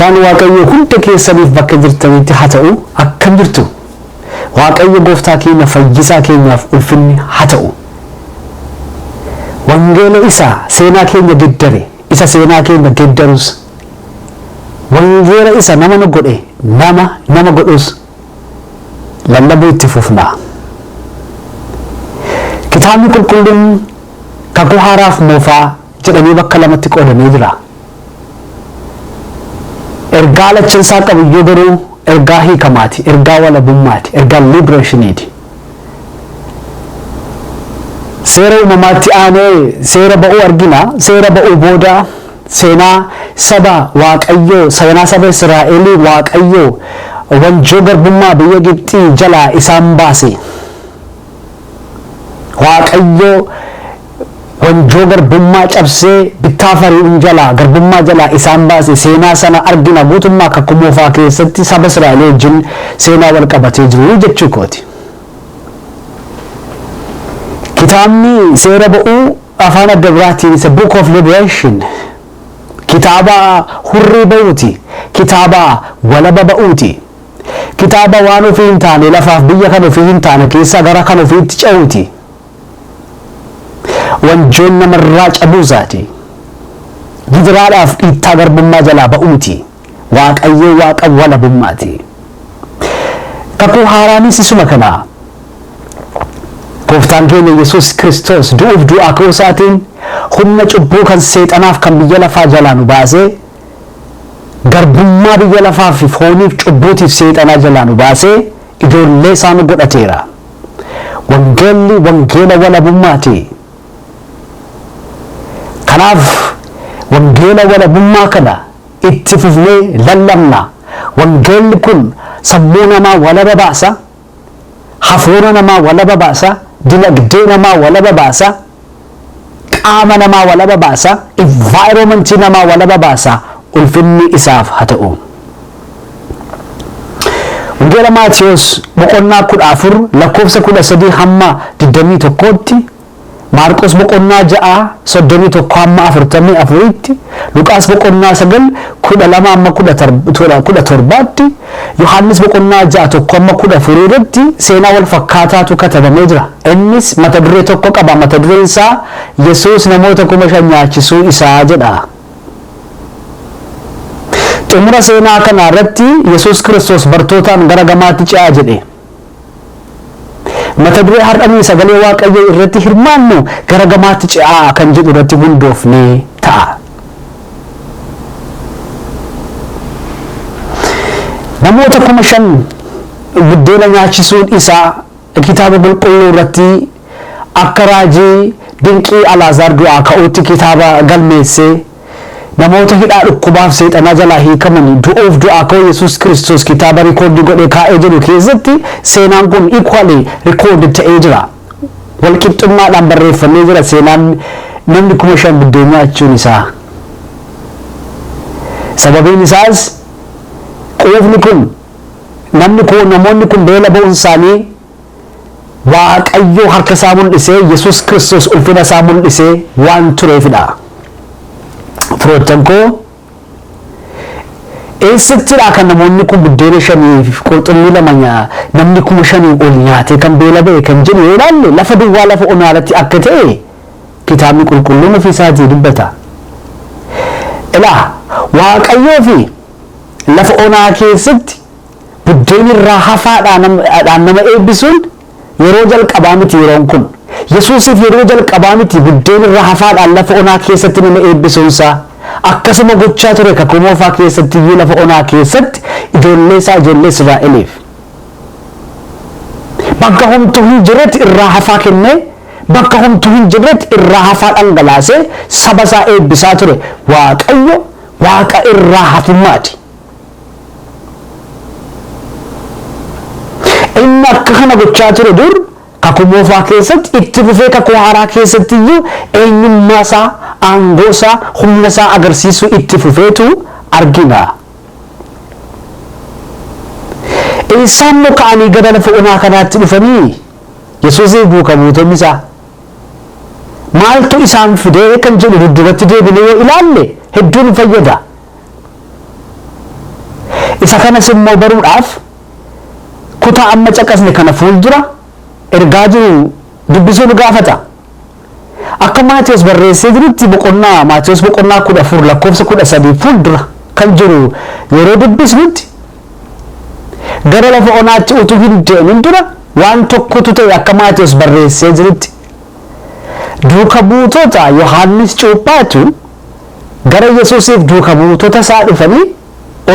nagaan waaqayyo hunda keessaniif bakka jirtanitti haa ta'u akkam jirtu waaqayyo gooftaa keenya fayyisaa keenyaaf ulfinni haa ta'u wangeela isa seenaa keenya geddare isa seenaa keenya geddarus wangeela isa nama godhe nama godhus lallabuu itti fufna kitaabni qulqulluun kakuu haaraaf moofaa jedhamee bakka lamatti qoodamee jira ergaa lachansaa qabiyyoo garuu ergaa hiikamaati ergaa walabummaati ergaa liberationiti seera uumamaatti aanee seera ba'uu argina seera ba'uu booda seenaa saba waaqayyoo seenaa saba Israa'elii waaqayyoo wanjoo garbummaa biyya Gibxii jalaa isaan baase waaqayyoo wanjoo garbummaa cabsee bittaa fari'uun jalaa garbummaa jalaa isaan baase seenaa sana argina guutummaa kakuu moofaa keessatti saba Israa'el wajjin seenaa wal qabatee jiru jechuu kooti. Kitaabni seera ba'uu afaan adda biraatiin isa book of liberation kitaaba hurrii ba'uuti kitaaba walaba ba'uuti kitaaba waan ofii hin taane lafaaf biyya kan ofii hin taane keessaa gara kan ofiitti ce'uuti wanjoon namarraa cabuusaati gidiraadhaaf dhiittaa garbummaa jalaa ba'uuti waaqayyoo waaqa walabummaati kakuu haaraanis isuma kanaa gooftaan keenya Yesuus Kiristoos du'uuf du'aa ka'uu isaatiin humna cubbuu kan seexanaaf kan biyya lafaa jalaa nu baasee garbummaa biyya lafaa fi fooniif cubbuutiif seexanaa jalaa nu baasee ijoollee isaa nu godhateera wangeelli wangeela walabummaati kanaaf wangeela walabummaa kana itti fufnee lallabna wangeelli kun sammuu namaa walaba baasa hafuura namaa walaba baasa dinagdee namaa walaba baasa qaama namaa walaba baasa environmentii namaa walaba baasa ulfinni isaaf haa ta'u wangeela Maatiyos boqonnaa 14 lakkoofsa 13 hamma 21tti Maarqos boqonnaa 6 31 hamma 44tti Luqaas boqonnaa 9 12 hamma 17tti Yohaannis boqonnaa 6 hamma 14tti seenaa wal fakkaataatu katabamee jira innis mata duree tokko qaba mata dureen isaa Yesuus namoota 5,000 nyaachisuu isaa jedha xumura seenaa kana irratti Yesuus Kiristoos bartootaan gara gamaatti ce'aa jedhe mata duree har'anii sagalee waaqayyoo irratti hirmaannu gara gamaatti ce'aa kan jedhu irratti hundoofnee ta'a namoota 5,000 buddeena nyaachisuun isaa kitaaba qulqulluu irratti akka raajii dinqii Alaazaar du'aa ka'uutti kitaaba galmeessee namoota hidhaa dhukkubaaf seexanaa jalaa hiikamanii du'uuf du'aa ka'uu Yesuus Kiristoos kitaaba rikoordii godhee kaa'ee jiru keessatti seenaan kun equally rikoordii ta'ee jira walqixxummaadhaan barreeffamee jira seenaan namni 5,000 buddeena nyaachuun isaa sababiin isaas quufni kun namoonni kun beela ba'uun isaanii waaqayyoo harka isaa mul'isee Yesuus Kiristoos ulfina isaa mul'isee waan tureefidha firoottan koo eessattidha kan namoonni kun buddeena 5 fi qurxummii 2 namni 5,000 ol nyaatee kan beela ba'e kan jedhu yoo ilaalle lafa duwwaa lafa onaalatti akka ta'e kitaabni qulqulluun ofii isaatii dubbata ilaa waaqayyoo fi lafa onaa keessatti buddeena irraa hafaadhaan nama eebbisuun yeroo jalqabaa miti yeroon kun Yesuusiif yeroo jalqabaa miti buddeena irraa hafaadhaan lafa onaa keessatti nama eebbisuunsaa akkasuma gochaa ture kakuu moofaa keessatti iyyuu lafa onaa keessatti ijoollee Israa'eliif bakka homtuu hin jirretti irraa hafaa kennee bakka homtuu hin jirretti irraa hafaa dhangalaasee saba isaa eebbisaa ture waaqayyo waaqa irraa hafummaati inni akka kana gochaa ture dur kakuu moofaa keessatti itti fufee kakuu haaraa keessatti iyyuu eenyummaa isaa aangoo isaa humna isaa agarsiisuu itti fufeetu argina isaan ka'anii gara lafa onaa kanaatti dhufanii Yesuusii duukaa buutonni isaa maaltu isaan fidee kan jedhu dudduubatti deebinee yoo ilaalle hedduun fayyada isa kanas immoo baruudhaaf kutaa amma caqasne kana fuuldura ergaa jiru dubbisuu nu gaafata. Akka Maatiyos barreessee jirutti Maatiyos boqonnaa 14 lakkoofsa 13 fuuldura kan jiru yeroo dubbisnutti gara lafa onaatti utuu hin deemin dura waan tokkotu ta'e akka Maatiyos barreessee jirutti duuka buutota Yohaannis Cuuphaatu gara Yesuusiif duuka buutota isaa dhufanii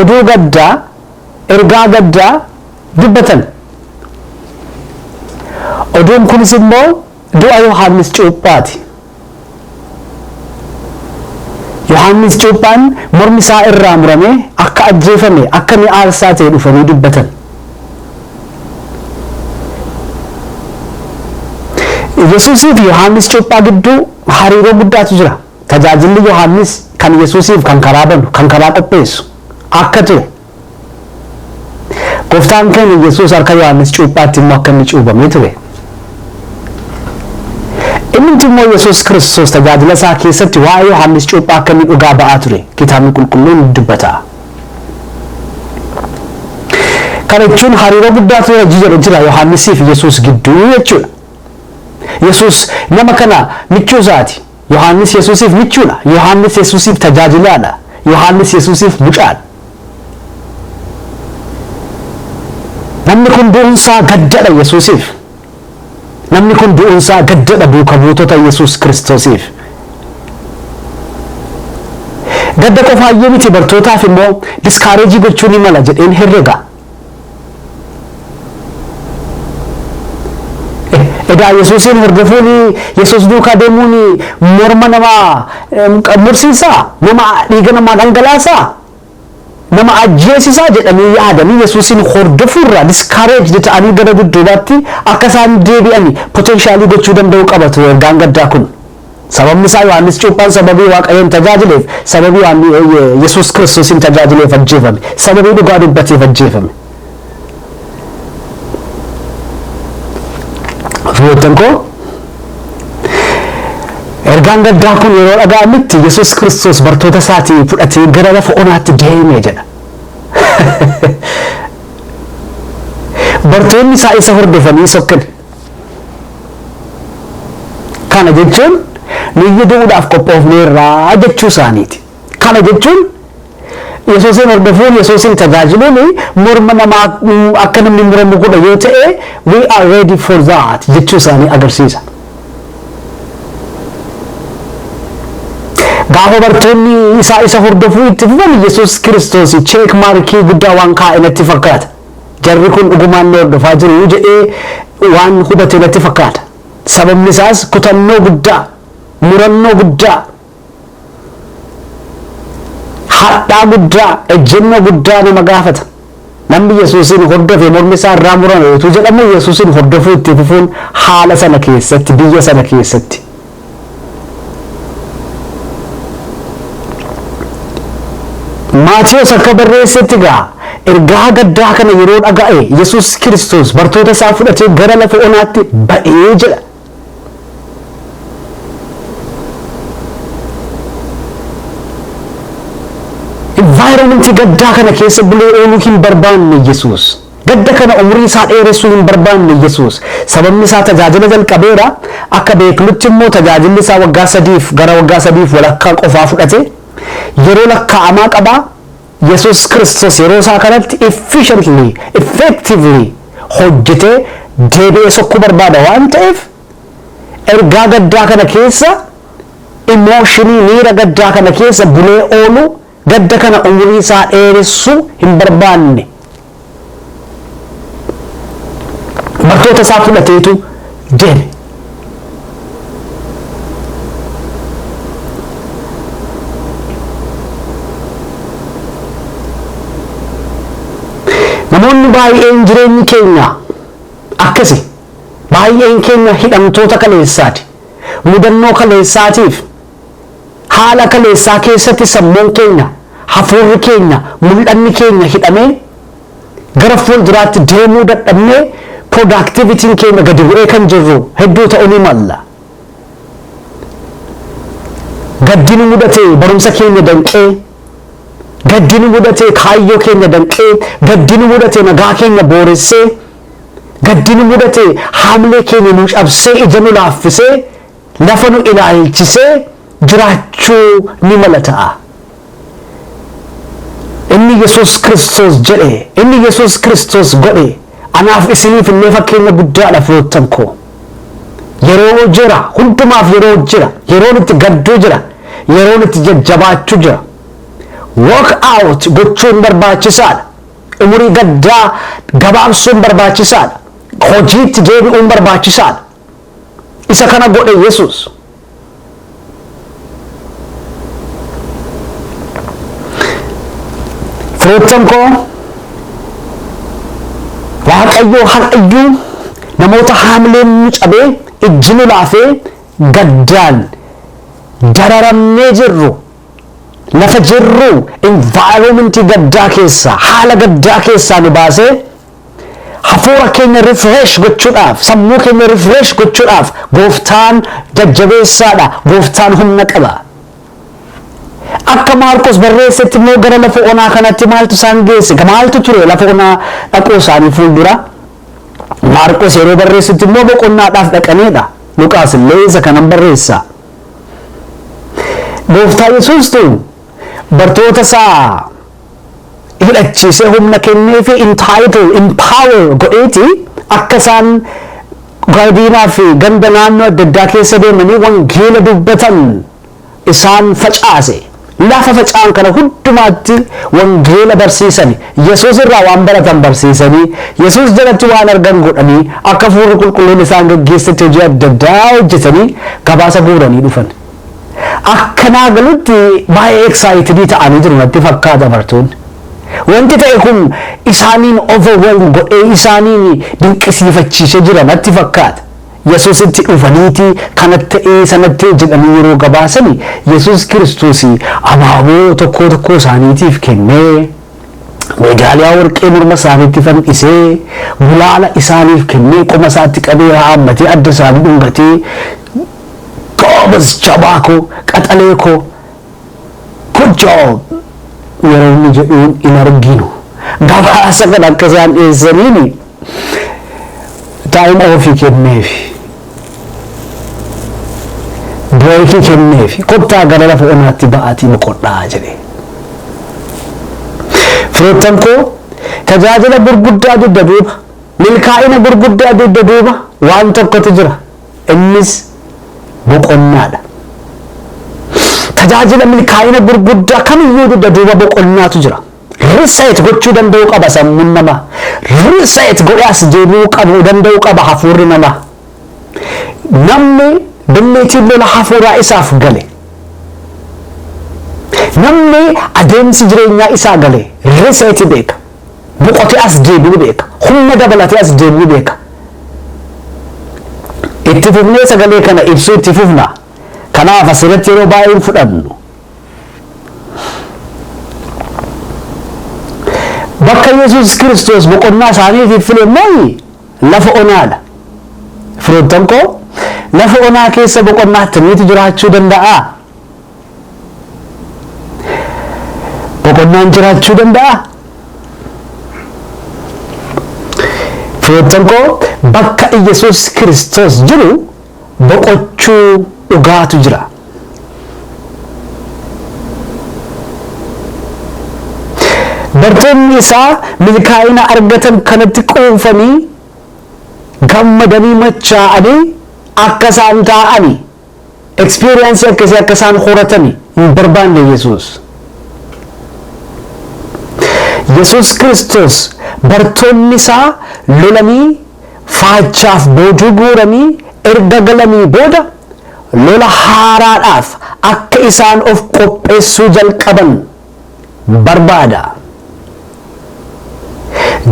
oduu gaddaa ergaa gaddaa dubbatan. Oduun kunis immoo du'a Yohaannis Cuuphaati. Yohaannis Cuuphaan mormi isaa irraa muramee akka ajjeefame akka mi'aarsaa ta'e dhufanii dubbatan. Yesuusiif Yohaannis Cuuphaa gidduu hariiroo guddaatu jira. Tajaajilli Yohaannis kan Yesuusiif kan karaa banu kan karaa qopheessu akka ture. Gooftaan keenya Yesuus harka Yohaannis Cuuphaatti immoo akka inni cuuphamee ture. Inni immoo Yesuus Kiristoos tajaajila isaa keessatti waa'ee Yohaannis Cuuphaa akka inni dhugaa ba'aa ture kitaabni qulqulluun dubbata. Kana jechuun hariiroo guddaatu jira Yohaannisiif Yesuus gidduu jechuudha. Yesuus nama kana michuu isaati. Yohaannis Yesuusiif michuudha. Yohaannis Yesuusiif tajaajilaadha. Yohaannis Yesuusiif mucaadha. Namni kun du'uunsaa gaddadha Yesuusiif. Namni kun du'uunsaa gaddadha duuka buutota Yesuus Kiristoosiif. Gadda qofaayyee miti bartootaaf immoo diskaareejii gochuu ni mala jedheen herrega. Egaa Yesuusin hordofuun Yesuus duukaa deemuun morma namaa mursiisaa, nama dhiiga namaa dhangalaasaa, nama ajjeesisaa jedhanii yaadanii Yesuusin hordofuurraa diskaareejii ta'anii gara dudduubaatti akka isaan deebi'anii poteenshaalii gochuu danda'u qabatu ergaan gaddaa kun. Sababni isaa Yohaannis Cuuphaan sababii Waaqayyoon tajaajileef, sababii Yesuus Kiristoosin tajaajileef ajjeefame, sababii dhugaa dubbateef ajjeefame. Firoottan koo ergaan gaddaa kun yeroo dhaga'amutti Yesuus Kiristoos bartoota isaatii fudhatee gara lafa onaatti deemee jedha. Bartoonni isaa isa hordofanii sokkan. Kana jechuun nuyyi du'uudhaaf qophoofneerraa jechuu isaaniiti. Kana jechuun Yesuusin hordofuun Yesuusin tajaajiluun morma namaa akka namni muramu godha yoo ta'e we are ready for that jechuu isaanii agarsiisa. Gaafa bartoonni isaa isa hordofuu itti fufan Yesuus Kiristoos cheek maarkii guddaa waan kaa'e natti fakkaata. Jarri kun dhugumaan ni hordofaa jiru jedhee waan hubate natti fakkaata. Sababni isaas kutannoo guddaa, murannoo guddaa, hadhaa guddaa, ejjennoo guddaa nama gaafata. Namni Yesuusin hordofe mormi isaa irraa murame utuu jedhamu Yesuusin hordofuu itti fufuun haala sana keessatti, biyya sana keessatti. Maatiyos akka barreessetti gaa ergaa gaddaa kana yeroo dhaga'e Yesuus Kiristoos bartoota isaa fudhatee gara lafa onaatti ba'ee jedha. Environmentii gaddaa kana keessa bulee ooluu hin barbaanne Yesuus. Gadda kana umurii isaa dheeressuu hin barbaanne Yesuus. Sababni isaa tajaajila jalqabeera. Akka beeknutti immoo tajaajilli isaa waggaa 3 gara waggaa 3 walakkaa qofaa fudhate. Yeroo lakkaa'amaa qabaa. Yesuus Kiristoos yeroo isaa kanatti efficiently, effectively hojjetee deebi'ee sokkuu barbaada waan ta'eef ergaa gaddaa kana keessa emooshinii miira gaddaa kana keessa bulee oolu gadda kana umurii isaa dheeressuu hin barbaanne. Bartoota isaa fudhateetu deeme. Namoonni baay'een jireenyi keenya akkasi. Baay'een keenya hidhamtoota kaleessaati. Mudannoo kaleessaatiif haala kaleessaa keessatti sammuun keenya, hafuurri keenya, mul'anni keenya hidhamee gara fuulduraatti deemuu dadhabnee productivitiin keenya gadi bu'ee kan jirru hedduu ta'uu ni malla. Gaddi nu mudate barumsa keenya danqee gaddini mudate kaayyoo keenya danqee, gaddini mudate nagaa keenya booressee, gaddini mudate haamlee keenya nu cabsee, ija nu laaffisee, lafa nu ilaalchisee jiraachuu ni mala ta'a. Inni Yesuus Kiristoos jedhe, inni Yesuus Kiristoos godhe anaaf isiniif illee fakkeenya guddaadha firoottan koo. Yeroo jira, hundumaaf yeroo jira, yeroon itti gadduu jira, yeroon itti jajjabaachuu jira. Walk out gochuun barbaachisaadha. Umurii gaddaa gabaabsuun barbaachisaadha. Hojiitti deebi'uun barbaachisaadha. Isa kana godhe Yesuus. Firoottan koo Waaqayyoo har'ayyuu namoota haamleen nu cabee ijji nu laafee gaddaan dararamnee jirru lafa jirru environmentii gaddaa keessaa haala gaddaa keessaa nu baasee hafuura keenya refresh gochuudhaaf sammuu keenya refresh gochuudhaaf gooftaan jajjabeessaadha, gooftaan humna qaba. Akka Maarqos barreessetti immoo gara lafa onaa kanatti maaltu isaan geesse? Maaltu ture lafa onaa dhaquu isaanii fuuldura? Maarqos yeroo barreessetti immoo boqonnaadhaaf dhaqaniidha. Luqaas illee isa kanan barreessa. Gooftaa Yesuustu bartoota isaa hidhachiisee humna kennee fi empower godheeti akka isaan godinaa fi ganda naannoo adda addaa keessa deemanii wangeela dubbatan isaan facaase. Lafa facaan kana hundumaatti wangeela barsiisani. Yesuus irraa waan baratan barsiisanii, Yesuus jalatti waan argan godhanii, akka hafuurri qulqulluun isaan gaggeessatti hojii adda addaa hojjetanii gabaasa guuranii dhufan. Akkanaa galutti baay'ee excited ta'anii jiru natti fakkaata bartoonni. Wanti ta'e kun isaaniin overwhelm godhee isaaniin dinqisiifachiisee jira natti fakkaata. Yesuusitti dhufaniiti kanatti ta'ee sanatti jedhanii yeroo gabaasani Yesuus Kiristoos abaaboo tokko isaaniitiif kennee meedaaliyaa warqee morma isaaniitti fannisee gulaala isaaniif kennee qoma isaatti qabee haammatee adda isaanii dhungatee goobas jabaa koo qaxalee koo good job yeroo inni jedhuun hin arginu. Gabaasa kan akka isaan dhiyeessaniini time ofii kenneefi. Breekii kenneefi kottaa gara lafa onaatti ba'aatii boqodhaa jedhe. Firoottan koo tajaajila gurguddaa dugda duuba, milkaa'ina gurguddaa dugda duuba waan tokkotu jira. Innis boqonnaadha. Tajaajila milkaa'ina gurguddaa kamiyyuu dugda duuba boqonnaatu jira. Reset gochuu danda'uu qaba sammuun namaa. Reset godhaas deebi'uu qabu danda'uu qaba hafuurri namaa. Namni dandeettiin lola hafuuraa isaaf gale. Namni adeemsi jireenyaa isaa gale reset beeka. Boqotee as deebi'uu beeka. Humna dabalatee as deebi'uu beeka. Itti fufnee sagalee kana ibsuu itti fufna. Kanaaf asirratti yeroo baay'ee fudhannu. Bakka Yesuus Kiristoos boqonnaa isaaniitiif file immoo lafa onaadha. Firoottan koo lafa onaa keessa boqonnaa akkamiitu jiraachuu danda'a? Boqonnaan jiraachuu danda'a? Firoottan koo bakka Yesuus Kiristoos jiru boqochuu dhugaatu jira. Bartoonni isaa milkaa'ina argatan kanatti quufanii gammadanii machaa'anii akka isaan taa'anii experience akkasii akka isaan horatanii hin barbaanne Yesuus. Yesuus Kiristoos bartoonni isaa lolanii faachaaf boojuu guuranii erga galanii booda lola haaraadhaaf akka isaan of qopheessuu jalqaban barbaada.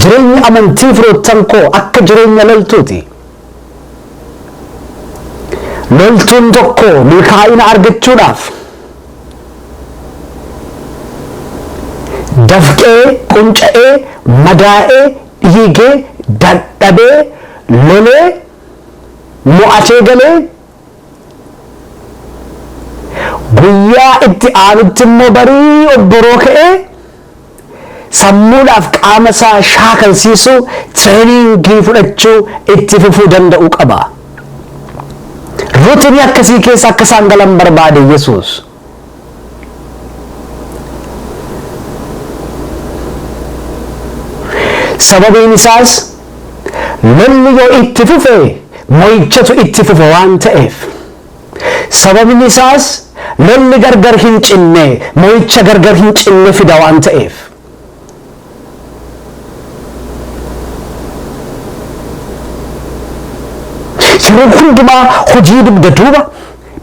Jireenya amantii firoottan koo akka jireenya loltuuti. Loltuun tokko milkaa'ina argachuudhaaf dafqee, qunca'ee, madaa'ee, dhiigee, dadhabee, lolee, mo'atee galee guyyaa itti aanutti immoo barii obboroo ka'ee sammuudhaaf qaama isaa shaakalsiisu tireeningii fudhachuu itti fufuu danda'uu qaba. Ruutinii akkasii keessa akka isaan galan barbaade Yesuus. Sababiin isaas lolli yoo itti fufe mo'ichatu itti fufa waan ta'eef. Sababiin isaas lolli gargar hin cinne mo'icha gargar hin cinne fida waan ta'eef. Yeroo hundumaa hojii dugda duuba,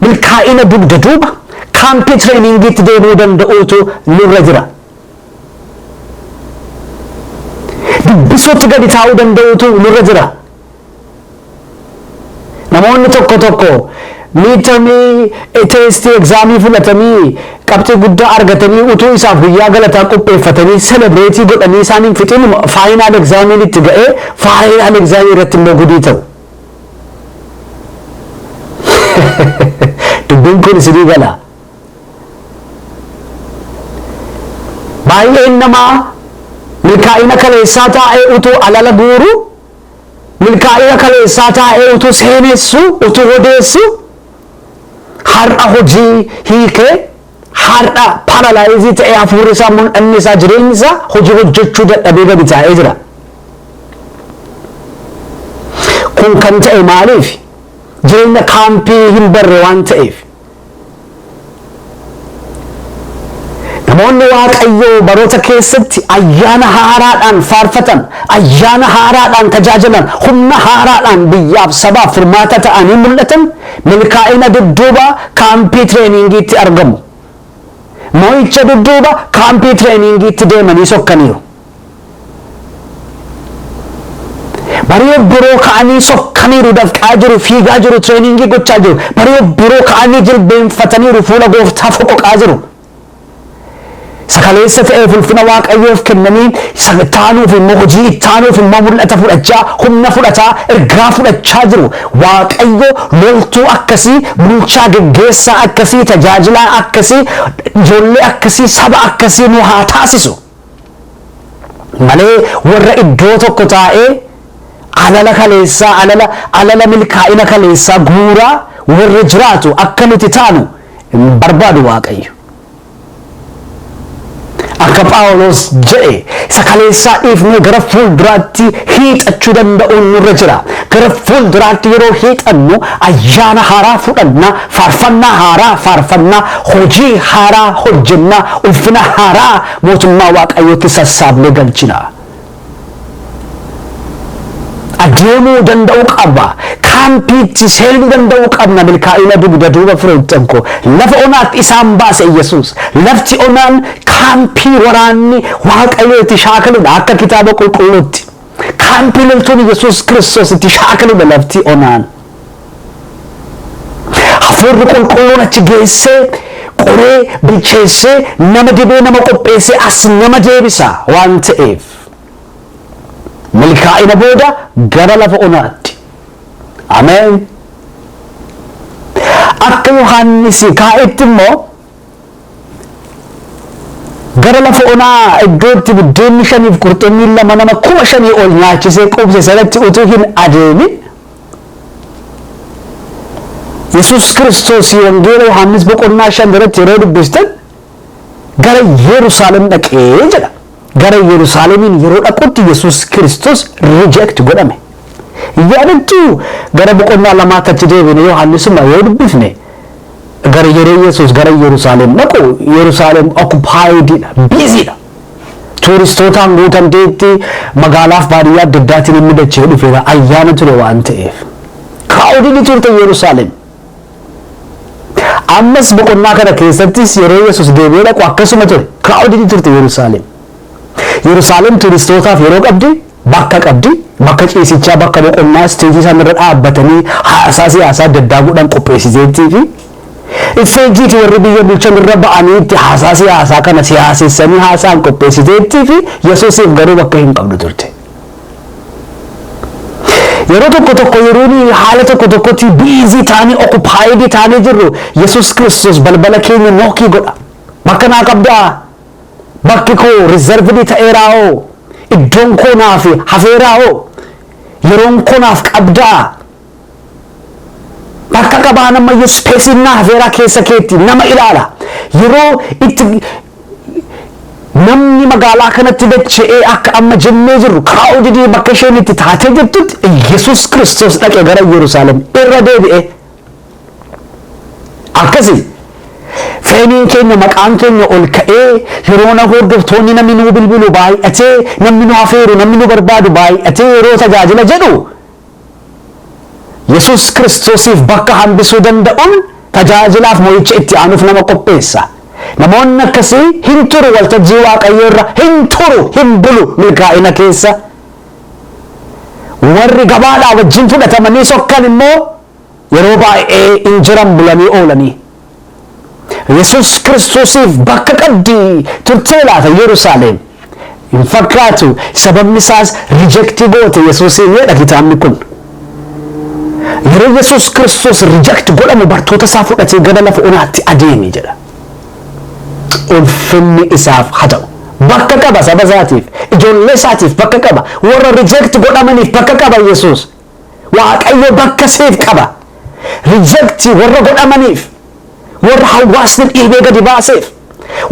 milkaa'ina dugda duuba, kaampii tireeningiitti deemuu danda'uutu nurra jira. Dubbisuutti gadi taa'uu danda'uutu nurra jira. Namoonni tokko miitamii teestii egzaamii fudhatanii qabxii guddaa argatanii utuu isaaf guyyaa galataa qopheeffatanii selebreetii godhanii isaaniin fixin faayinaal egzaamiin itti ga'ee faayinaal egzaamii irratti immoo gudii ta'u. Dubbiin kun isinii gala. Baay'een namaa milkaa'ina kaleessaa taa'ee utuu alala guuru, milkaa'ina kaleessaa taa'ee utuu seenessu, utuu odeessu, har'a hojii hiikee, har'a paralaayizii ta'ee hafuurri isaa, mul'anni isaa, jireenyi isaa hojii hojjechuu dadhabee gadi taa'ee jira. Kun kan ta'e maaliif? Jireenya kaampii hin barre waan ta'eef. Namoonni Waaqayyoo baroota keessatti ayyaana haaraadhaan faarfatan, ayyaana haaraadhaan tajaajilan, humna haaraadhaan biyyaaf sabaaf furmaata ta'anii mul'atan milkaa'ina dudduuba kaampii tireeningiitti argamu. Mo'icha dudduuba kaampii tireeningiitti deemanii sokkaniiru. Barii biroo ka'anii sokkaniiru, dafqaa jiru, fiigaa jiru, tireeningii gochaa jiru. Barii biroo ka'anii jilbeenfataniiru, fuula gooftaa foqoqaa jiru. Sakaleessa ta'ee ulfina Waaqayyoof kennanii taanuuf immoo hojii ittaanuuf immoo mul'ata fudhachaa, humna fudhataa, ergaa fudhachaa jiru. Waaqayyo loltuu akkasii, bulchaa geggeessaa akkasii, tajaajilaa akkasii, ijoollee akkasii, saba akkasii nu haa taasisu malee warra iddoo tokko taa'ee alala kaleessaa, alala milkaa'ina kaleessaa guuraa warra jiraatu akka nuti taanu hin barbaadu Waaqayyo. Akka Phaawulos jedhe sakaleessaa dhiifnee gara fuulduraatti hiixachuu danda'uun nurra jira. Gara fuulduraatti yeroo hiixannu ayyaana haaraa fudhannaa, faarfannaa haaraa faarfannaa, hojii haaraa hojjennaa, ulfina haaraa mootummaa Waaqayyootti sassaabnee galchina. Adeemuu danda'uu qaba. Kaampiitti seenuu danda'uu qabna. Milkaa'ina dugda duuba firoottan koo lafa onaatti isaan baase Yesuus. Lafti onaan kaampii waraanni Waaqayyootti shaakaludha akka kitaaba qulqulluutti. Kaampii loltuun Yesuus Kiristoos itti shaakaludha lafti onaan. Hafuurri qulqulluun achi geessee qoree bilcheessee nama dibee nama qopheessee as nama deebisa waan ta'eef. Milkaa'ina booda gara lafa onaatti. Ameen. Akka Yohaannis kaa'etti immoo gara lafa onaa iddootti buddeenni 5 fi qurxummii 2 nama 5,000 ol nyaachisee qubse sanatti utuu hin adeemin Yesuus Kiristoos wangeela Yohaannis boqonnaa 5 irratti yeroo dubbistan gara Yerusaalem dhaqee jedha. Gara Yerusaalemiin yeroo dhaqutti Yesuus Kiristoos reject godhame. Yaadattu gara boqonnaa 2 achi deebine Yohaannisuma yoo dubbifne gara yeroo Yesuus gara Yerusaalem dhaqu Yerusaalem occupied busy dha. Tuuristootaan guutamteetti magaalaaf baadiyyaa adda addaatiin inni dachee dhufeera ayyaana ture waan ta'eef. Crowded turte Yerusaalem. Ammas boqonnaa kana keessattis yeroo Yesuus deebi'ee dhaqu akkasuma ture. Crowded turte Yerusaalem. Yerusaalem tuuristootaaf yeroo qabdi, bakka qabdi, bakka ciisichaa, bakka boqonnaa isteejii isaan irra dhaabbatanii haasaa siyaasaa adda addaa godhan qopheessiteettii fi isteejiitti warri biyya bulchan irra ba'anii itti haasaa siyaasaa kana siyaasessanii haasaan qopheessiteettii fi Yesuusiif garuu bakka hin qabdu turte. Yeroo tokko yeroo haala tokkotti biizii taanii occupied taanii jirru Yesuus Kiristoos balbala keenya nookii godha. Bakka naa qabdaa. bakki koo reserved ta'eeraa'oo iddoon koo naaf hafeeraa'oo yeroon koo naaf qabdaa bakka qabaa namayyu spacein naa hafeeraa keessa keetti nama ilaala yeroo itti namni magaalaa kanatti dacha'ee akka amma jennee jirru kaa'udidii bakka isheen itti taatee jirtutti Yesuus Kiristoos dhaqee gara Yerusaalem irra deebi'e akkasii feeniin keenya maqaan keenya ol ka'ee yeroo na hordoftoonni namni nu bilbilu baay'atee namni nu hafeeru namni nu barbaadu baay'atee yeroo tajaajila jedhu Yesuus Kiristoosiif bakka hambisuu danda'uun tajaajilaaf mo'icha itti aanuuf nama qopheessa. Namoonni akkasii hin turu waltajjii Waaqayyoo irra hin turu hin bulu milkaa'ina keessa. Warri gabaadhaa wajjin fudhatamanii sokkan immoo yeroo baay'ee hin jiran bulanii oolanii. Yesuus Kiristoosiif bakka qabdii turtee laata Yerusaalem hin fakkaatu sababni isaas riijektii goote Yesuusiin jedha kitaabni kun. Yeroo Yesuus Kiristoos riijekti godhamu bartoota isaa fudhatee gara lafa onaatti adeeme jedha. Ulfinni isaaf haa ta'u bakka qaba saba isaatiif ijoollee isaatiif bakka qaba warra riijekti godhamaniif bakka qaba Yesuus Waaqayyo bakka siif qaba riijekti warra godhamaniif warra hawaasni dhiibee gadi baaseef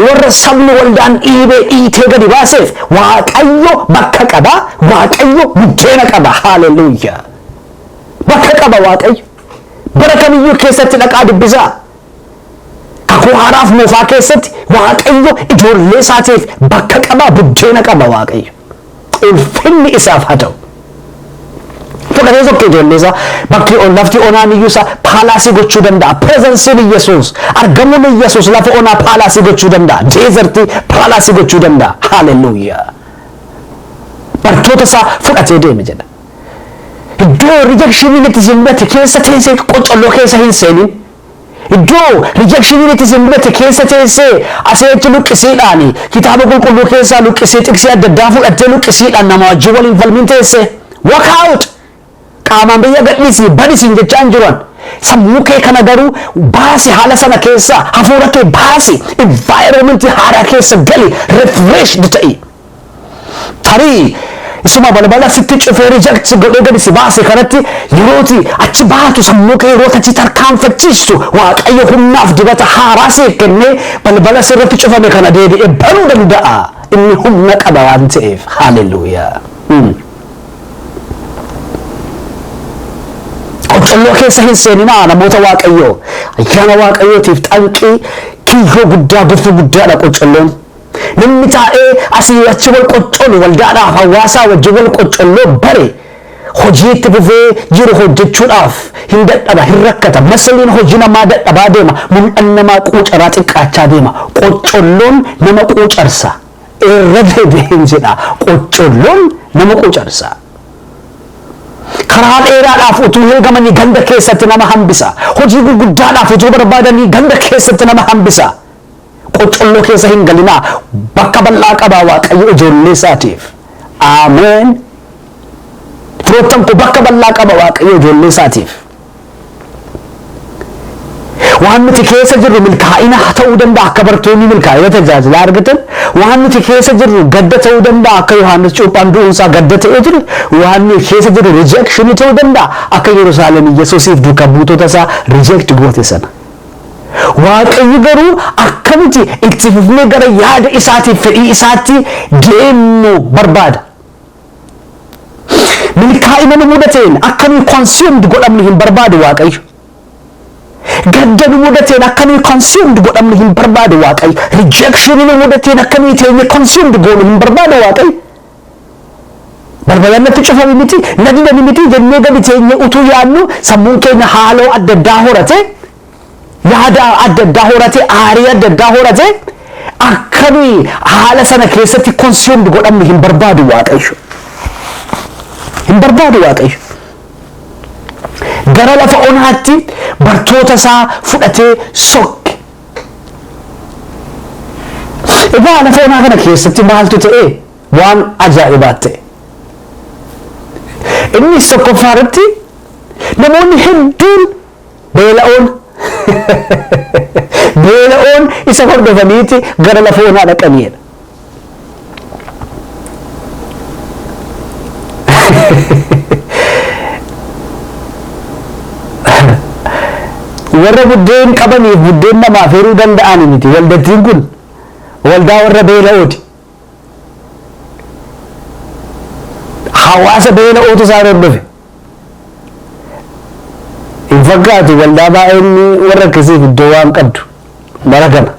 warra sabni waldaan dhiibee dhiitee gadi baaseef Waaqayyo bakka qaba Waaqayyo buddeena qaba haleluuyaa bakka qaba Waaqayyo bara kamiyyuu keessatti dhaqaa dubbisaa kakuu haaraaf moofaa keessatti Waaqayyo ijoollee isaatiif bakka qaba buddeena qaba Waaqayyo ulfinni isaaf haa ta'u fudhatee tokko ijoollee isaa bakki lafti onaan iyyuu isaa paalaasii gochuu danda'a pirezensiin Yesuus argamuun Yesuus lafa onaa paalaasii gochuu danda'a deezertii paalaasii gochuu danda'a haleluuyaa bartoota isaa fudhatee deeme jedha iddoo riijekshiniin itti simbate keessa teessee qocolloo keessa hin seenin iddoo riijekshiniin itti simbate keessa teessee aseetti luqqisiidhaan kitaaba qulqulluu keessaa luqqisii xiqsii adda addaa fudhattee luqqisiidhaan nama wajjin waliin falmiin teessee walk out qaamaan biyya gadhiisii badisiin jechaan jiran sammuu kee kana garuu baasi haala sana keessa hafuura kee baasi environmentii haaraa keessa gali refreshed ta'i tarii isuma balbala sitti cufee riijekti godhee gadi si baase kanatti yerooti achi baatu sammuu kee yeroota achi tarkaanfachiistu Waaqayyo humnaaf dibata haaraa siif kennee balbala sirratti cufame kana deebi'ee banuu danda'a inni humna qaba waan ta'eef haleluuyaa qocolloo keessa hin seeninaa namoota Waaqayyoo ayyaana Waaqayyootiif xanqii kiyyoo guddaa gufuu guddaadha qocolloon namni taa'ee asii achi wal qoccolu waldaadhaaf hawaasaa wajjin wal qoccolloo bare hojii itti fufee jiru hojjechuudhaaf hin dadhaba hin rakkata masaliin hojii namaa dadhabaa deema mul'an namaa quucaraa xiqqaachaa deema qoccolloon nama quucarsa irra deebi'een jedha qoccolloon nama quucarsa karaa dheeraadhaaf utuu eegamanii ganda keessatti nama hambisa hojii gurguddaadhaaf utuu barbaadanii ganda keessatti nama hambisa qocolloo keessa hin galinaa bakka bal'aa qabaa Waaqayyo ijoollee isaatiif ameen firoottan koo bakka bal'aa qaba Waaqayyo ijoollee isaatiif waan nuti keessa jirru milkaa'ina ta'uu danda'a akka bartoonni milkaa'ina tajaajila argatan waan nuti keessa jirru gadda ta'uu danda'a akka Yohaannis Cuuphaan du'uunsaa gadda ta'ee jiru waan nuti keessa jirru rijekshinii ta'uu danda'a akka Yerusaalem Yesuusiif duukaa buutota isaa rijeekti goote sana Waaqayyo garuu akkamitti itti fufnee gara yaada isaatiif fedhii isaatti deemnu barbaada milkaa'ina nu mudateen akkamii consumed godhamnu hin barbaadu Waaqayyo gadda nu mudateen akkamii consumed godhamnu hin barbaadu Waaqayyo rejection nu mudateen akkamii teenye consumed goonu hin barbaadu Waaqayyo balbalaan natti cufame miti nadidani miti jennee gadi teenye utuu yaadnu sammuun keenya haaloo adda addaa horate yaada adda addaa horate aarii adda addaa horate akkamii haala sana keessatti consumed godhamnu hin barbaadu Waaqayyo hin barbaadu Waaqayyo gara lafa onaatti bartoota isaa fudhatee sokke egaa lafa onaa kana keessatti maaltu ta'e waan ajaa'ibaa ta'e inni tokkoffaarratti namoonni hedduun beela'oon isa hordofaniiti gara lafa onaa dhaqaniidha warra buddeen qabaniif buddeen namaa feeruu danda'an miti. Waldattiin kun waldaa warra beela'ooti. Hawaasa beela'ootu isaan hordofe. Hin fakkaatu waldaa baay'een warra akkasiif iddoo waan qabdu bara kana.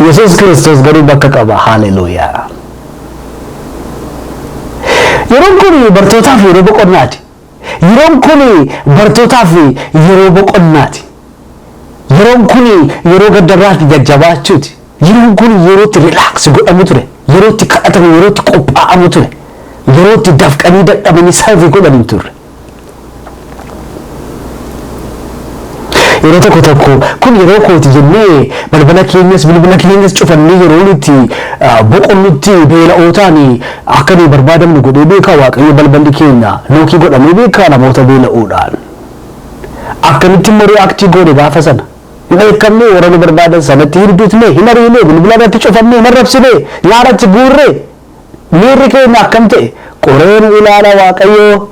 Yesuus Kiristoos garuu bakka qaba. Haaleluyyaa. Yeroon kun bartootaaf yeroo boqonnaati. Yeroon kun bartootaaf yeroo boqonnaati. Yeroon kun yeroo gaddarraatti jajjabaachuuti. Yeroon kun yerootti relax godhamu ture. Yerootti kadhatamu, yerootti qophaa'amu ture. Yerootti dafqanii dadhabanii saafii godhanii turre. Yeroo tokko tokko kun yeroo kooti jennee bilbila keenyas cufannee yeroo nuti boqonnutti beela'ootaan akka nuyi barbaadamnu godhee beekaa Waaqayyo balballi keenya lookii godhamee beekaa namoota beela'uudhaan. Akkamitti immoo reaaktii goone gaafa sana. Hin eekamne warra nu barbaadan sanatti hirduutne hin ariine bilbila irratti cufannee hin arrabsine nyaaratti guurre miirri keenya akkam ta'e qoree nu ilaala Waaqayyo.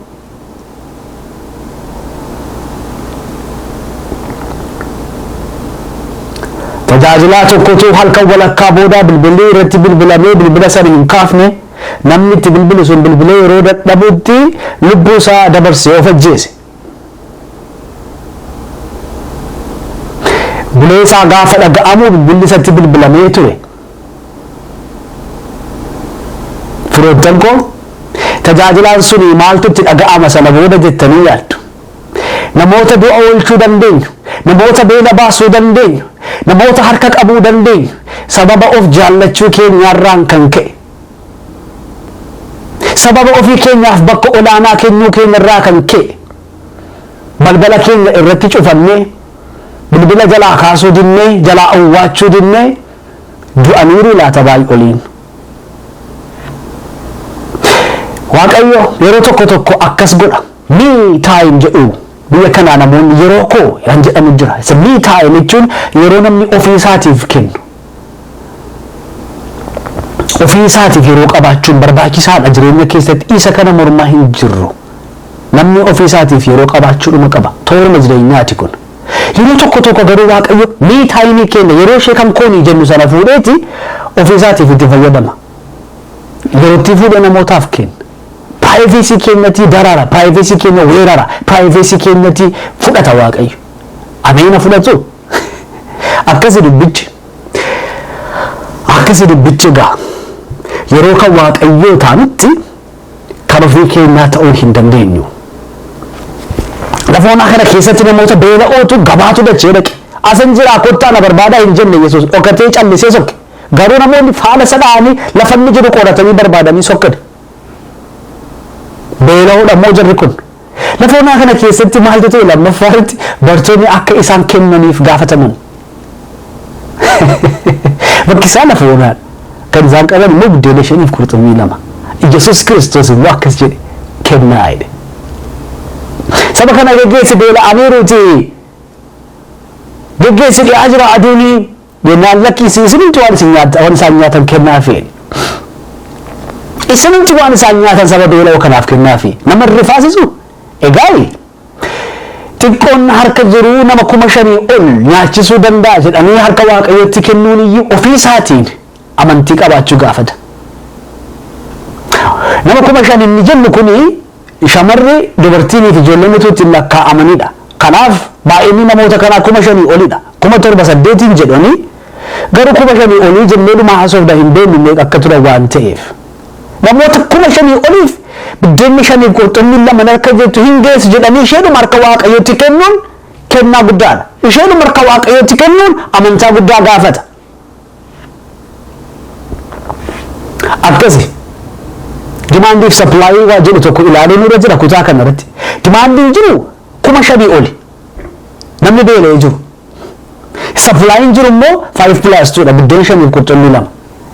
Tajaajilaa tokkotu halkan walakkaa booda bilbilli irratti bilbilamee bilbila sana hin kaafne namni itti bilbilu sun bilbilee yeroo dadhabutti lubbuu isaa dabarsee of ajjeese. Bulee isaa gaafa dhaga'amu bilbilli isatti bilbilamee ture. Firoottan koo tajaajilaan suni maaltu itti dhaga'ama sana booda jettanii yaaddu. Namoota du'a oolchuu dandeenyu, namoota beela baasuu dandeenyu, namoota harka qabuu dandeenyu sababa of jaallachuu keenyaarraan kan ka'e. Sababa ofii keenyaaf bakka olaanaa kennuu keenyarraa kan ka'e. Balbala keenya irratti cufannee bilbila jalaa kaasuu dinnee jalaa awwaachuu dinnee du'aniiru laata baay'oliin. Waaqayyo yeroo tokko tokko akkas godha. Me time jedhu biyya kanaa namoonni yeroo koo yan jedhamu jira. Isa me time jechuun yeroo namni ofii isaatiif kennu. Ofii isaatiif yeroo qabaachuun barbaachisaadha jireenya keessatti. Isa kana mormaa hin jirru. Namni ofii isaatiif yeroo qabaachuudhuma qaba. Tooruma jireenyaati kun. Yeroo tokko tokko garuu Waaqayyo me time kenna. Yeroo ishee kan koonii jennu sana fuudheeti ofii isaatiif itti fayyadama. Yeroo itti fuudhee namootaaf kenna. Privacy keenyatti darara, privacy keenya weerara, privacy keenyatti fudhata Waaqayyo. Ameena fudhatu. Akkasi dubbichi gaa. Yeroo kan Waaqayyoo taanutti kan ofii keenyaa ta'uu hin dandeenyu. Lafoonaa kana keessatti namoota beela'ootu gabaatu dachee dhaqe. Asan jiraa kottaa na barbaadaa hin jenne Yesuus dhokatee callisee sokke. Garuu namoonni faala sadhaanii lafanni jiru qoratanii barbaadanii sokkade. Beela'uudha moo jarri kun. Lafoonaa kana keessatti maaltu ta'e lammaffaatti bartoonni akka isaan kennaniif gaafataman. Bakki isaan lafoonaan kan isaan qaban immoo buddeena 5 Yesuus Kiristoos immoo akkas jedhe kennaa jedhe. Saba kana geggeessi beela'aniiruuti. Geggeessi dhiyaa jira aduunii jennaan lakkisi isinitti waan isaan nyaatan kennaa fe'e. Isinitti waan isaan nyaatan saba beela'oo kanaaf kennaa fe'e. Nama rifaasisu egaa xiqqoon harka jiru nama 5,000 ol nyaachisuu danda'a jedhanii harka Waaqayyootti kennuun iyyuu ofii isaatiin amantii qabaachuu gaafata. Nama 5,000 inni jennu kuni shamarri dubartiiniif ijoolleen utuu ittiin lakkaa'amanidha. Kanaaf baay'inni namoota kanaa 5,000 olidha. 7,800 jedhanii garuu 5,000 olii jennee dhuma haasofna hin beeknu akka turan waan ta'eef. Namoota 5,000 oliif buddeenni 5 qurxummii 2 harka jettu hin geessu jedhanii isheedhuma harka Waaqayyootti kennuun kennaa guddaadha. Isheedhuma harka Waaqayyootti kennuun amantaa guddaa gaafata. Akkasi. Dimaandiif sappilaayii waa jedhu tokko ilaaluun irra jira kutaa kanarratti. Dimaandiin jiru 5,000 oli. Namni beela'ee jiru. Sappilaayiin jiru immoo 5+2dha. Buddeen 5 qurxummii 2.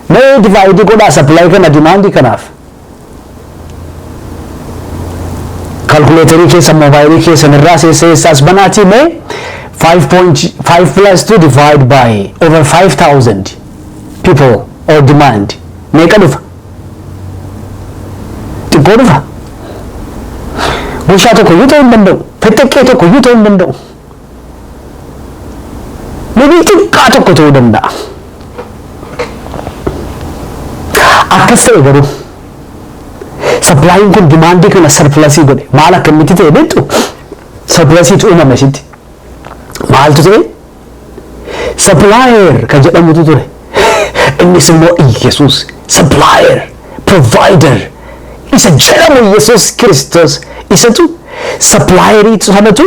Mee divaayidii godhaa sappilaayii kana dimaandii kanaaf. Kalkuleetarii keessa moobaayilii keessan irraa seessaas banaatii mee 5+2 divide by over 5,000 people or demand. Meeqa dhufa? xiqqoo dhufa. Bushaa tokko iyyuu ta'uu hin danda'u. Fexxeqqee tokko iyyuu ta'uu hin danda'u. Nabii xiqqaa tokko ta'uu danda'a. Akkas ta'e garuu sapilaayiin kun dimaandii kana sarpilasii godhe. Maal akkamitti ta'e beektu? Sarpilasiitu uumame sitti. Maaltu ta'e? Supplier kan jedhamutu ture. Innis immoo Yesuus. Supplier, provider. Isa jedhamu Yesuus Kiristoos. Isatu supplieriitu sanatu